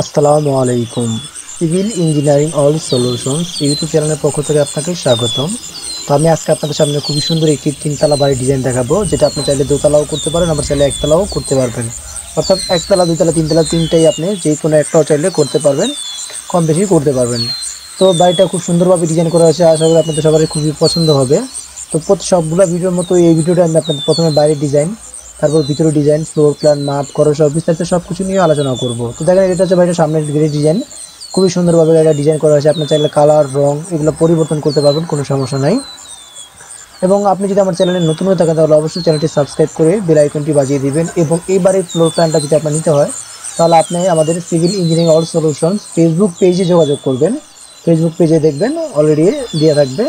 আসসালামু আলাইকুম। Civil engineering all solutions YouTube চ্যানেলের পক্ষ থেকে আপনাকে স্বাগতম। তো আমি আজকে আপনাদের সামনে খুবই সুন্দর একটি তিনতলা বাড়ির ডিজাইন দেখাবো, যেটা আপনি চাইলে দোতলাও করতে পারেন, আবার চাইলে একতলাও করতে পারবেন। অর্থাৎ একতলা, দুতলা, তিনতলা তিনটাই আপনি যে কোনো একটাও চাইলে করতে পারবেন, কম বেশি করতে পারবেন। তো বাড়িটা খুব সুন্দরভাবে ডিজাইন করা হয়েছে, আশা করি আপনাদের সবারই খুবই পছন্দ হবে। তো সবগুলো ভিডিওর মতো এই ভিডিওটা আমি আপনাদের প্রথমে বাইরের ডিজাইন, তারপর ভিতরে ডিজাইন, ফ্লোর প্ল্যান, মাপ, খরচ সব বিস্তারিত সব কিছু নিয়ে আলোচনা করব। তো দেখেন, এটা হচ্ছে বাড়িটার সামনের গেটের ডিজাইন। খুবই সুন্দরভাবে এটা ডিজাইন করা হয়েছে। আপনি চাইলে কালার, রং এগুলো পরিবর্তন করতে পারবেন, কোনো সমস্যা নাই। এবং আপনি যদি আমার চ্যানেলে নতুন হয়ে থাকেন তাহলে অবশ্যই চ্যানেলটি সাবস্ক্রাইব করে বেল আইকনটি বাজিয়ে দিবেন। এবং এইবারের ফ্লোর প্ল্যানটা যদি আপনার নিতে হয় তাহলে আপনি আমাদের civil engineering all solutions Facebook পেজে যোগাযোগ করবেন। ফেসবুক পেজে দেখবেন অলরেডি দেওয়া থাকবে।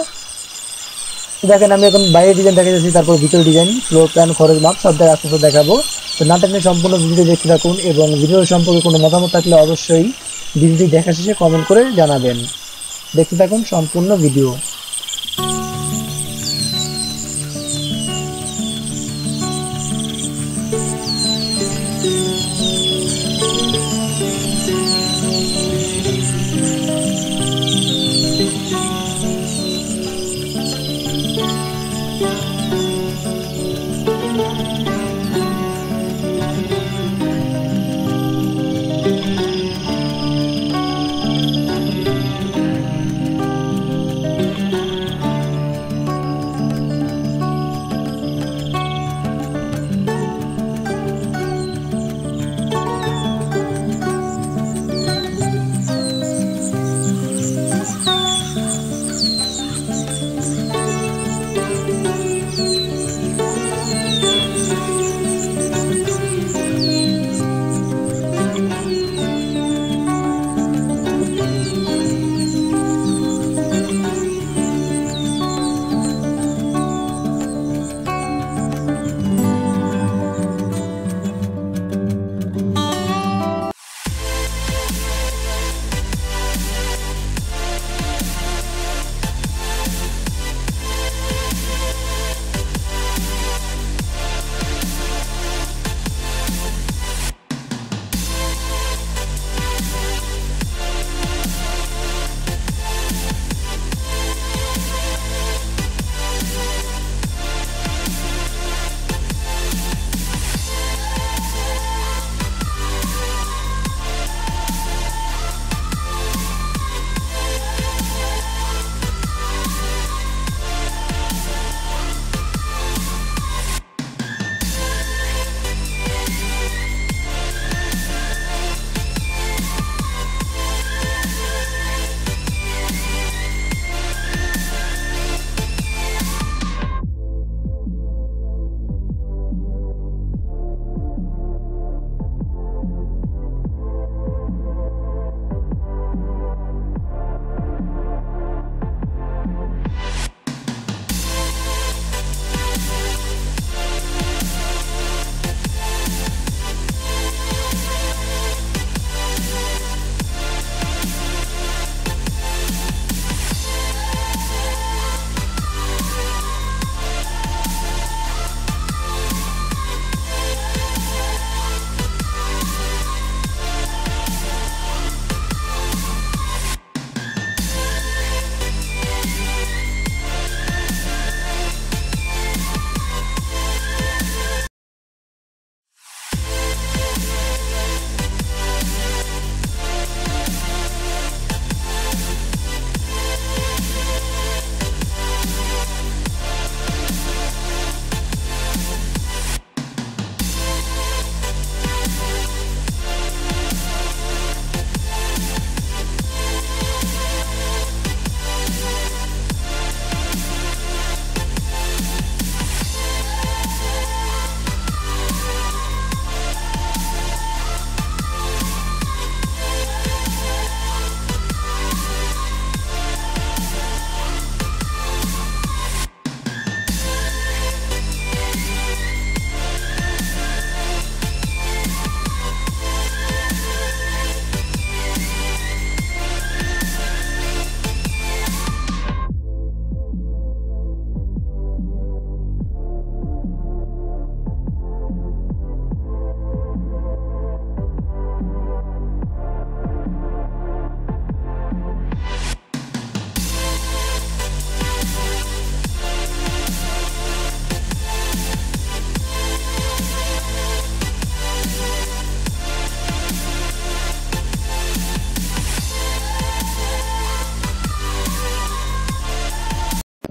দেখেন, আমি এখন বাইরের ডিজাইন দেখা যাচ্ছি, তারপর ভিতরে ডিজাইন, ফ্লোর প্ল্যান, খরচ, মাপ সব জায়গায় আস্তে আস্তে দেখাবো। তো না টাইমে সম্পূর্ণ ভিডিও দেখতে থাকুন, এবং ভিডিও সম্পর্কে কোনো মতামত থাকলে অবশ্যই ভিডিওটি দেখা শেষে কমেন্ট করে জানাবেন। দেখতে থাকুন সম্পূর্ণ ভিডিও।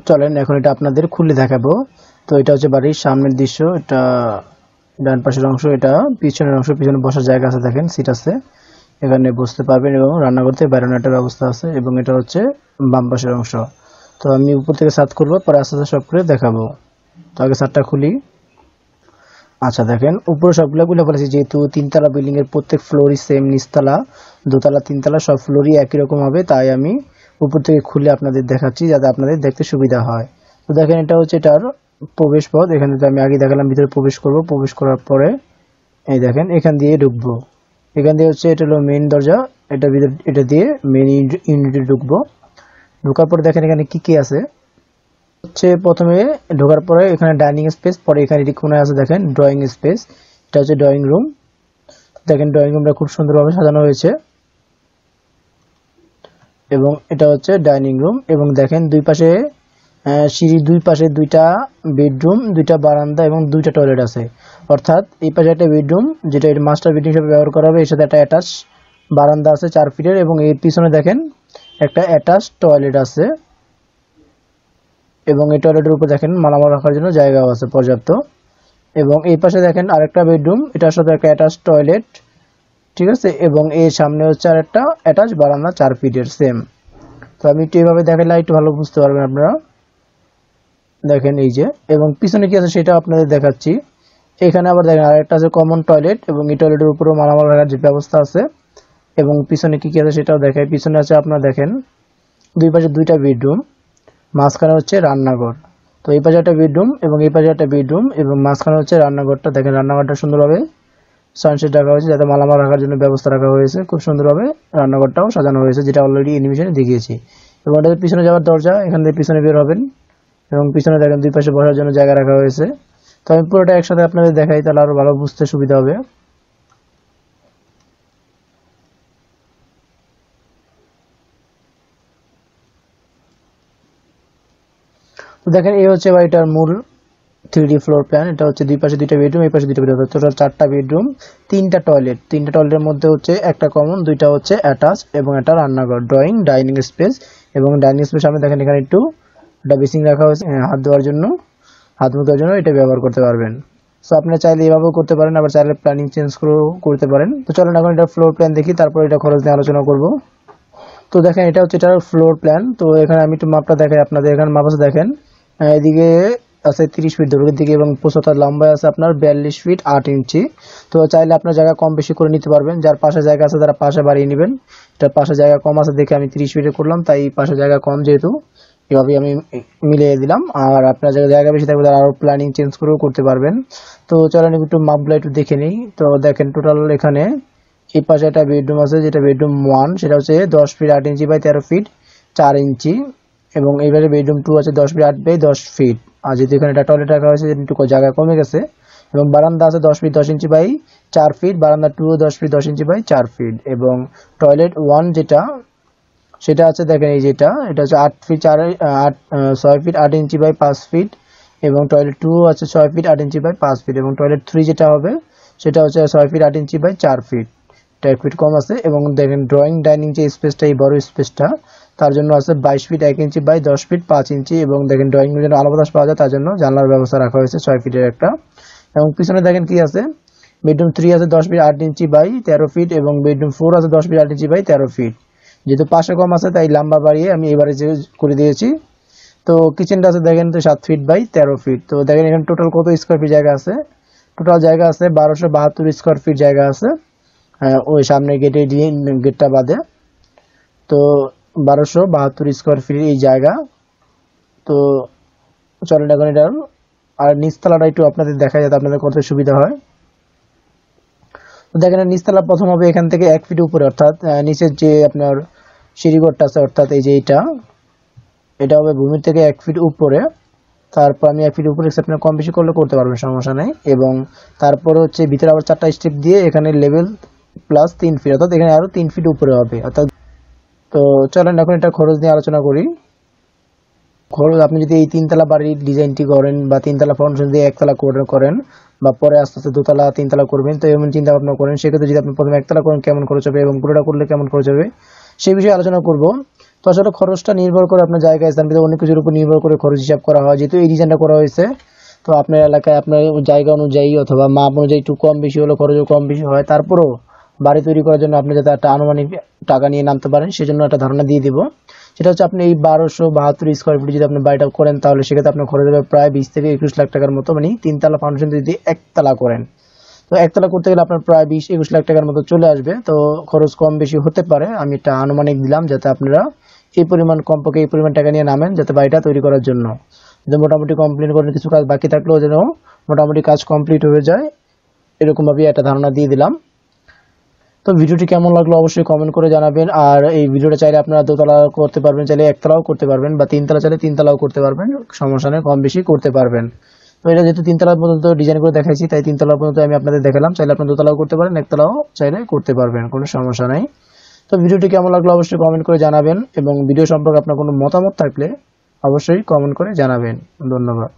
চলেন এখন এটা আপনাদের খুলে দেখাবো। তো এটা হচ্ছে বাড়ির সামনের দৃশ্য, এটা ডান পাশের অংশ, এটা পিছনের অংশ, পিছনে বসার জায়গা আছে, দেখেন সিট আছে, এখানে বসতে পারবেন এবং রান্না করতে বেরোনোর একটা ব্যবস্থা আছে, এবং এটা হচ্ছে বাম পাশের অংশ। তো আমি উপর থেকে ছাদ করবো, পরে আস্তে আস্তে সব করে দেখাবো। তো আগে ছাদটা খুলি। আচ্ছা দেখেন উপরে সবগুলো খুলে ফেলেছি, যেহেতু তিনতলা বিল্ডিং এর প্রত্যেক ফ্লোরই সেম, নিচতলা দোতলা তিনতলা সব ফ্লোরই একই রকম হবে, তাই আমি উপর থেকে খুলে আপনাদের দেখাচ্ছি যাতে আপনাদের দেখতে সুবিধা হয়। তো দেখেন এটা হচ্ছে এটার প্রবেশ পথ, এখানে তো আমি আগে দেখালাম ভিতরে প্রবেশ করব, প্রবেশ করার পরে এই দেখেন এখান দিয়ে ঢুকবো, এখান দিয়ে হচ্ছে এটা হলো মেইন দরজা, এটা ভিতর এটা দিয়ে মেইন ইউনিটে ঢুকবো। ঢোকার পরে দেখেন এখানে কি কি আছে, হচ্ছে প্রথমে ঢোকার পরে এখানে ডাইনিং স্পেস, পরে এখানে এটি কোণে আছে দেখেন ড্রয়িং স্পেস, এটা হচ্ছে ড্রয়িং রুম। দেখেন ড্রয়িং রুমটা খুব সুন্দরভাবে সাজানো হয়েছে, এবং এটা হচ্ছে ডাইনিং রুম। এবং দেখেন দুই পাশে সিঁড়ির দুই পাশে দুইটা বেডরুম, দুইটা বারান্দা এবং দুইটা টয়লেট আছে। অর্থাৎ এই পাশে একটা বেডরুম, যেটা মাস্টার বেডরুম হিসেবে ব্যবহার করা হবে, এর সাথে একটা অ্যাটাচ বারান্দা আছে 4 ফিটের, এবং এর পিছনে দেখেন একটা অ্যাটাচ টয়লেট আছে, এবং এই টয়লেটের উপর দেখেন মালামাল রাখার জন্য জায়গাও আছে পর্যাপ্ত। এবং এই পাশে দেখেন আরেকটা বেডরুম, এটার সাথে একটা অ্যাটাচ টয়লেট, ঠিক আছে, এবং এর সামনে হচ্ছে আরেকটা অ্যাটাচ বারান্দা 4 ফিটের সেম। তো আমি একটু এইভাবে দেখালে একটু ভালো বুঝতে পারবেন আপনারা। দেখেন এই যে, এবং পিছনে কি আছে সেটা আপনাদের দেখাচ্ছি। এখানে আবার দেখেন আরেকটা আছে কমন টয়লেট, এবং এই টয়লেটের উপরেও মালামাল রাখার যে ব্যবস্থা আছে। এবং পিছনে কি কি আছে সেটাও দেখায়, পিছনে আছে আপনারা দেখেন দুই পাশে দুইটা বেডরুম, মাঝখানে হচ্ছে রান্নাঘর। তো এই পাশে একটা বেডরুম এবং এই পাশে একটা বেডরুম, এবং মাঝখানে হচ্ছে রান্নাঘরটা, দেখেন রান্নাঘরটা সুন্দরভাবে সানসেট রাখা হয়েছে, যাতে মালামাল রাখার জন্য ব্যবস্থা রাখা হয়েছে, খুব সুন্দরভাবে রান্নাঘরটাও সাজানো হয়েছে, যেটা অলরেডি অ্যানিমেশনে দেখিয়েছি। এবং এটার পিছনে যাওয়ার দরজা, এখান থেকে পিছনে বের হবেন, এবং পিছনে দেখেন দুই পাশে বসার জন্য জায়গা রাখা হয়েছে। তো আমি পুরোটা একসাথে আপনাদের দেখাই, তাহলে আরো ভালো বুঝতে সুবিধা হবে। তো দেখেন এই হচ্ছে বাড়িটার মূল 3D ফ্লোর প্ল্যান। এটা হচ্ছে দুই পাশে দুইটা বেডরুম, এই পাশে দুইটা বেডরুম, টোটাল 4টা বেডরুম, 3টা টয়লেট, 3টা টয়লেটের মধ্যে হচ্ছে একটা কমন, দুইটা হচ্ছে অ্যাটাচ, এবং একটা রান্নাঘর, ড্রয়িং ডাইনিং স্পেস। এবং ডাইনিং স্পেস সামনে দেখেন এখানে একটু একটা বেসিং রাখা হয়েছে, হাত ধোয়ার জন্য, হাত মুখ ধোয়ার জন্য এটা ব্যবহার করতে পারবেন। সো আপনি চাইলে এভাবেও করতে পারেন, আবার চাইলে প্ল্যানিং চেঞ্জ করেও করতে পারেন। তো চলেন এখন এটা ফ্লোর প্ল্যান দেখি, তারপর এটা খরচ নিয়ে আলোচনা করব। তো দেখেন এটা হচ্ছে এটার ফ্লোর প্ল্যান। তো এখানে আমি একটু মাপটা দেখাই আপনাদের, এখানে মাপ আছে দেখেন, এদিকে আছে 30 ফিট দৈর্ঘ্যের দিকে, এবং প্রস্থতা লম্বায় আছে আপনার 42 ফিট 8 ইঞ্চি। তো চাইলে আপনার জায়গা কম বেশি করে নিতে পারবেন, যার পাশে জায়গা আছে তারা পাশে বাড়িয়ে নেবেন। এটার পাশে জায়গা কম আছে দেখে আমি 30 ফিটে করলাম, তাই পাশে জায়গা কম যেহেতু এভাবে আমি মিলিয়ে দিলাম। আর আপনার জায়গা বেশি থাকবে তারা আরো প্ল্যানিং চেঞ্জ করেও করতে পারবেন। তো চলেন একটু মাপগুলো একটু দেখে নিই। তো দেখেন টোটাল এখানে এই পাশে একটা বেডরুম আছে, যেটা বেডরুম 1, সেটা হচ্ছে 10 ফিট 8 ইঞ্চি বাই 13 ফিট 4 ইঞ্চি। এবং এইবারে বেডরুম 2 আছে 10 ফিট 8 বাই 10 ফিট। আর যেহেতু এখানে একটা টয়লেট রাখা হয়েছে, একটু জায়গা কমে গেছে। এবং বারান্দা আছে 10 ফিট 10 ইঞ্চি বাই 4 ফিট, বারান্দা 2 10 ফিট 10 ইঞ্চি বাই 4 ফিট। এবং টয়লেট 1 যেটা, সেটা আছে দেখেন এই যেটা, এটা হচ্ছে 8 feet 4 8 6 feet 8 inch by 5 feet. এবং টয়লেট 2 আছে 6 ফিট 8 ইঞ্চি বাই 5 ফিট। এবং টয়লেট 3 যেটা হবে সেটা হচ্ছে 6 feet 8 inch by 4 feet, 1 feet কম আছে। এবং দেখেন ড্রয়িং ডাইনিং যে স্পেসটা, এই বড় স্পেসটা, তার জন্য আছে 22 ফিট 1 ইঞ্চি বাই 10 ফিট 5 ইঞ্চি। এবং দেখেন ড্রয়িং রুমের জন্য আলো বাতাস পাওয়া যায়, তার জন্য জানলার ব্যবস্থা রাখা হয়েছে 6 ফিটের একটা। এবং পিছনে দেখেন কি আছে, বেডরুম 3 আছে 10 ফিট 8 ইঞ্চি বাই 13 ফিট, এবং বেডরুম 4 আছে 10 ফিট 8 ইঞ্চি বাই 13 ফিট। যেহেতু পাশে কম আছে তাই লম্বা বাড়িয়ে আমি এবারে যে করে দিয়েছি। তো কিচেনটা আছে দেখেন তো 7 ফিট বাই 13 ফিট। তো দেখেন এখানে টোটাল কত স্কোয়ার ফিট জায়গা আছে, টোটাল জায়গা আছে 1272 স্কোয়ার ফিট জায়গা আছে, ওই সামনে গেটে দিয়ে গেটটা বাদে। তো 1272 স্কোয়ার ফিট এই জায়গা। তো চলেন এখন এটা আর নিচতলাটা একটু আপনাদের দেখা যাতে আপনাদের করতে সুবিধা হয়। তো দেখেন নিচতলা প্রথম হবে এখান থেকে 1 ফিট উপরে, অর্থাৎ নিচের যে আপনার সিঁড়িঘরটা আছে, অর্থাৎ এই যে এটা হবে ভূমির থেকে 1 ফিট উপরে। তারপর আমি 1 ফিট উপরে আপনার কম বেশি করলে করতে পারবেন, সমস্যা নেই। এবং তারপরে হচ্ছে ভিতরে আবার 4টা স্টেপ দিয়ে এখানে লেভেল প্লাস 3 ফিট, অর্থাৎ এখানে আরো 3 ফিট উপরে হবে অর্থাৎ। তো চলেন এখন এটা খরচ নিয়ে আলোচনা করি। খরচ, আপনি যদি এই 3তলা বাড়ির ডিজাইনটি করেন বা 3তলা ফাউন্ডেশন দিয়ে 1তলা করেন, বা পরে আস্তে আস্তে 2তলা 3তলা করবেন, তো এমন চিন্তা ভাবনা করেন, সেক্ষেত্রে যদি আপনি প্রথমে 1তলা করেন কেমন খরচ হবে এবং পুরোটা করলে কেমন খরচ হবে সেই বিষয়ে আলোচনা করব। তো আসলে খরচটা নির্ভর করে আপনার জায়গা স্থান ভিত্তিক অনেক কিছুর উপর নির্ভর করে খরচ হিসাব করা হয়। যেহেতু এই ডিজাইনটা করা হয়েছে, তো আপনার এলাকায় আপনার জায়গা অনুযায়ী অথবা মাপ অনুযায়ী একটু কম বেশি হলে খরচও কম বেশি হয়। তারপরেও বাড়ি তৈরি করার জন্য আপনি যাতে একটা আনুমানিক টাকা নিয়ে নামতে পারেন, সেজন্য একটা ধারণা দিয়ে দিব। সেটা হচ্ছে আপনি এই 1272 স্কোয়ার ফিট যদি আপনি বাড়িটা করেন, তাহলে সেক্ষেত্রে আপনার খরচ হবে প্রায় 20 থেকে 21 লাখ টাকার মতো, মানে 3 তলা ফাউন্ডেশন যদি একতলা করেন। তো একতলা করতে গেলে আপনার প্রায় 20-21 লাখ টাকার মতো চলে আসবে। তো খরচ কম বেশি হতে পারে, আমি একটা আনুমানিক দিলাম যাতে আপনারা এই পরিমাণ, কমপক্ষে এই পরিমাণ টাকা নিয়ে নামেন যাতে বাড়িটা তৈরি করার জন্য। যদি মোটামুটি কমপ্লিট করেন, কিছু কাজ বাকি থাকলেও যেন মোটামুটি কাজ কমপ্লিট হয়ে যায়, এরকম ভাবে একটা ধারণা দিয়ে দিলাম। তো ভিডিওটি কেমন লাগলো অবশ্যই কমেন্ট করে জানাবেন। আর এই ভিডিওটা চাইলে আপনারা দোতলা করতে পারবেন, চাইলে একতলাও করতে পারবেন, বা 3 তলা চাইলে 3 তলাও করতে পারবেন, সমস্যা নেই, কম বেশি করতে পারবেন। তো এটা যেহেতু 3 তলা পর্যন্ত ডিজাইন করে দেখাইছি, তাই 3 তলা পর্যন্ত আমি আপনাদের দেখালাম। চাইলে আপনি দোতলাও করতে পারেন, একতলাও চাইলে করতে পারবেন, কোনো সমস্যা নাই। তো ভিডিওটি কেমন লাগলো অবশ্যই কমেন্ট করে জানাবেন, এবং ভিডিও সম্পর্কে আপনার কোনো মতামত থাকলে অবশ্যই কমেন্ট করে জানাবেন। ধন্যবাদ।